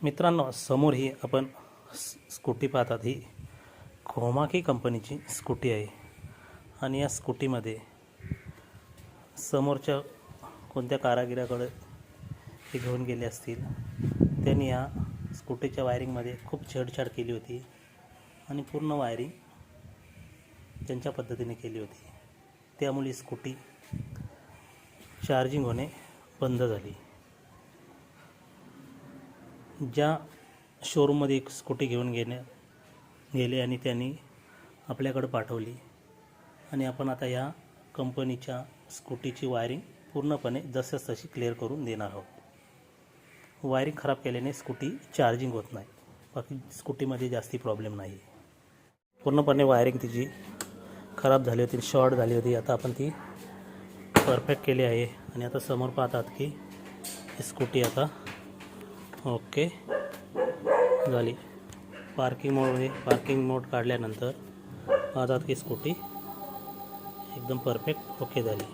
मित्रांनो, समोर ही आपण स्कूटी पाहतात. ही खोमाकी कंपनीची स्कूटी आहे आणि या स्कूटीमध्ये समोरच्या कोणत्या कारागिराकडे ते घेऊन गेले असतील. त्यांनी या स्कूटीच्या वायरिंगमध्ये खूप छेडछाड केली होती आणि पूर्ण वायरिंग त्यांच्या पद्धतीने केली होती. त्यामुळे स्कूटी चार्जिंग होणे बंद झाली. ज्या शोरूममध्ये एक स्कूटी घेऊन गेले आणि त्यांनी आपल्याकडे पाठवली आणि आपण आता या कंपनीच्या स्कूटीची वायरिंग पूर्णपणे जसंच तशी क्लिअर करून देणार आहोत. वायरिंग खराब केल्याने स्कूटी चार्जिंग होत नाही, बाकी स्कूटीमध्ये जास्ती प्रॉब्लेम नाही. पूर्णपणे वायरिंग तिची खराब झाली होती, शॉर्ट झाली होती. आता आपण ती परफेक्ट केली आहे आणि आता समोर पाहतात की ही स्कूटी आता ओके झाली. पार्किंग मोड काढल्यानंतर पाहतात की स्कूटी एकदम परफेक्ट ओके झाली.